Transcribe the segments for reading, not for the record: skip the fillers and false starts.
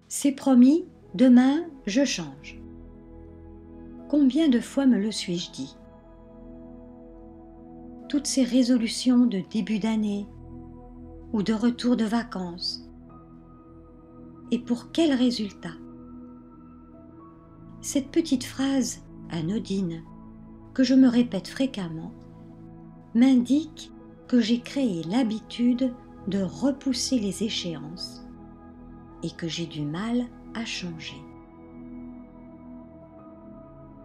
C'est promis, demain je change. Combien de fois me le suis-je dit? Toutes ces résolutions de début d'année ou de retour de vacances. Et pour quel résultat? Cette petite phrase anodine que je me répète fréquemment m'indique que j'ai créé l'habitude de repousser les échéances et que j'ai du mal à changer.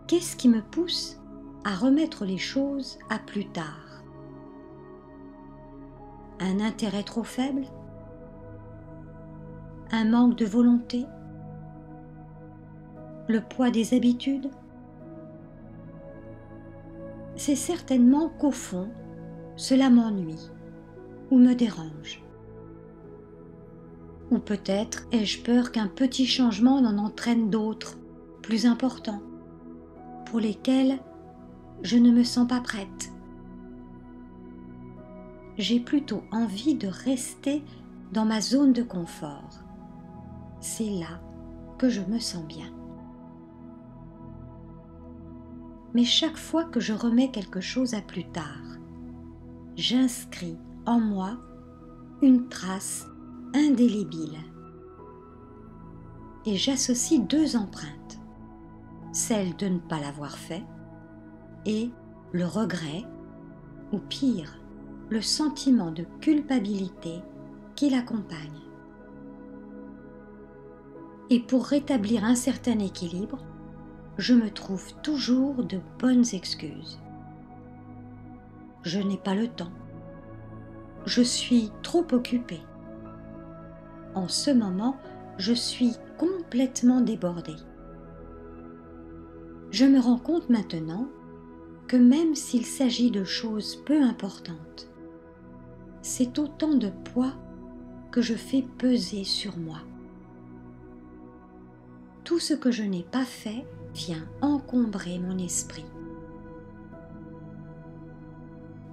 Qu'est-ce qui me pousse à remettre les choses à plus tard? Un intérêt trop faible? Un manque de volonté? Le poids des habitudes? C'est certainement qu'au fond, cela m'ennuie ou me dérange. Ou peut-être ai-je peur qu'un petit changement en entraîne d'autres, plus importants, pour lesquels je ne me sens pas prête. J'ai plutôt envie de rester dans ma zone de confort. C'est là que je me sens bien. Mais chaque fois que je remets quelque chose à plus tard, j'inscris en moi une trace indélébile. Et j'associe deux empreintes, celle de ne pas l'avoir fait et le regret, ou pire, le sentiment de culpabilité qui l'accompagne. Et pour rétablir un certain équilibre, je me trouve toujours de bonnes excuses. Je n'ai pas le temps. Je suis trop occupée. En ce moment, je suis complètement débordée. Je me rends compte maintenant que même s'il s'agit de choses peu importantes, c'est autant de poids que je fais peser sur moi. Tout ce que je n'ai pas fait vient encombrer mon esprit.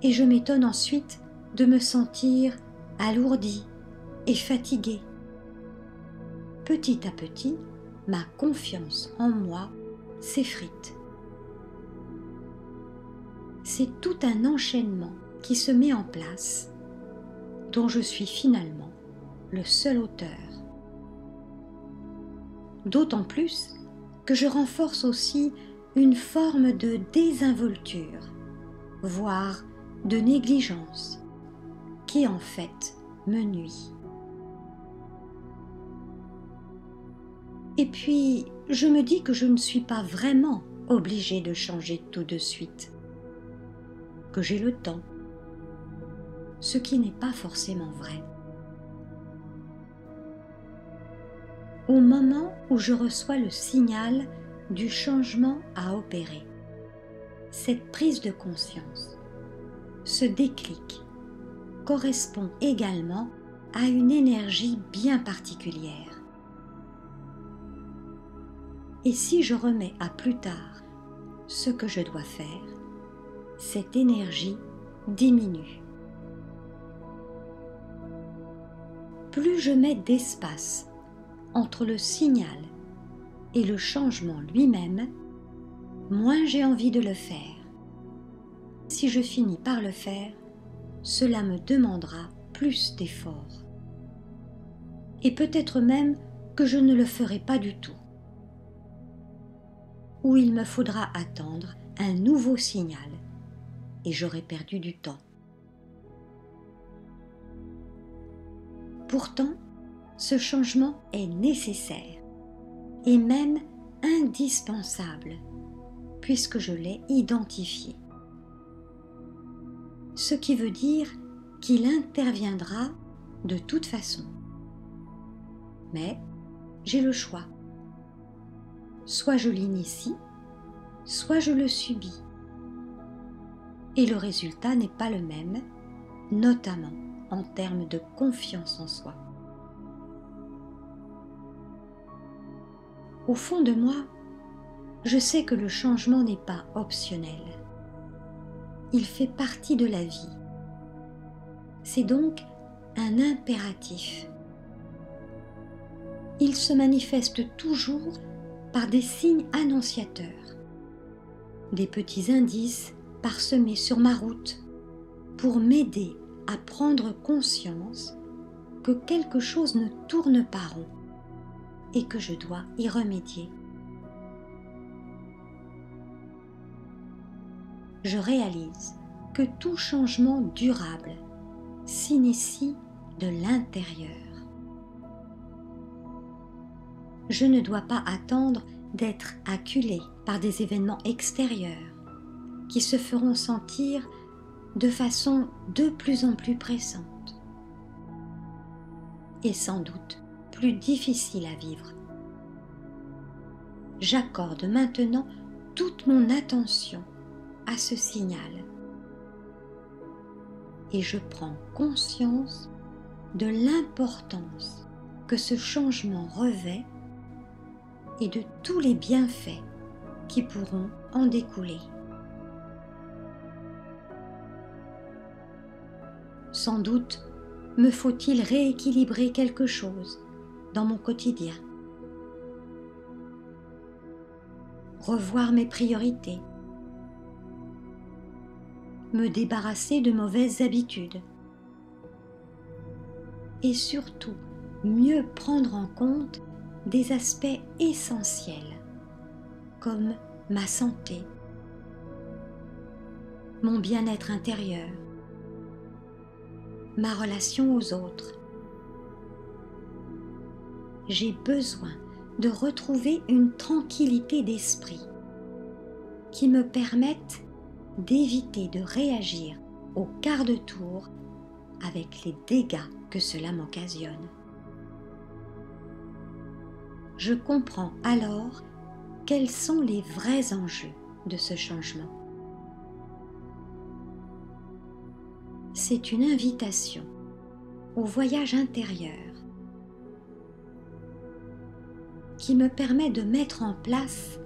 Et je m'étonne ensuite de me sentir alourdie et fatiguée. Petit à petit, ma confiance en moi s'effrite. C'est tout un enchaînement qui se met en place, dont je suis finalement le seul auteur. D'autant plus que je renforce aussi une forme de désinvolture, voire de négligence, qui en fait me nuit. Et puis, je me dis que je ne suis pas vraiment obligée de changer tout de suite, que j'ai le temps, ce qui n'est pas forcément vrai. Au moment où je reçois le signal du changement à opérer, cette prise de conscience, ce déclic, correspond également à une énergie bien particulière. Et si je remets à plus tard ce que je dois faire, cette énergie diminue. Plus je mets d'espace entre le signal et le changement lui-même, moins j'ai envie de le faire. Si je finis par le faire, cela me demandera plus d'efforts. Et peut-être même que je ne le ferai pas du tout. Ou il me faudra attendre un nouveau signal et j'aurai perdu du temps. Pourtant, ce changement est nécessaire et même indispensable puisque je l'ai identifié. Ce qui veut dire qu'il interviendra de toute façon. Mais j'ai le choix. Soit je l'initie, soit je le subis. Et le résultat n'est pas le même, notamment en termes de confiance en soi. Au fond de moi, je sais que le changement n'est pas optionnel. Il fait partie de la vie. C'est donc un impératif. il se manifeste toujours par des signes annonciateurs, des petits indices parsemés sur ma route pour m'aider à prendre conscience que quelque chose ne tourne pas rond et que je dois y remédier. Je réalise que tout changement durable s'initie de l'intérieur. Je ne dois pas attendre d'être acculé par des événements extérieurs qui se feront sentir de façon de plus en plus pressante et sans doute plus difficile à vivre. J'accorde maintenant toute mon attention à ce signal et je prends conscience de l'importance que ce changement revêt et de tous les bienfaits qui pourront en découler. Sans doute me faut-il rééquilibrer quelque chose dans mon quotidien, revoir mes priorités, me débarrasser de mauvaises habitudes et surtout mieux prendre en compte des aspects essentiels comme ma santé, mon bien-être intérieur, ma relation aux autres. J'ai besoin de retrouver une tranquillité d'esprit qui me permette d'éviter de réagir au quart de tour avec les dégâts que cela m'occasionne. Je comprends alors quels sont les vrais enjeux de ce changement. C'est une invitation au voyage intérieur qui me permet de mettre en place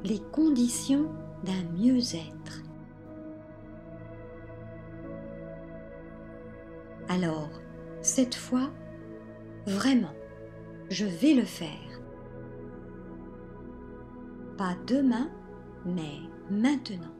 les conditions d'un mieux-être. Alors, cette fois, vraiment, je vais le faire. Pas demain, mais maintenant.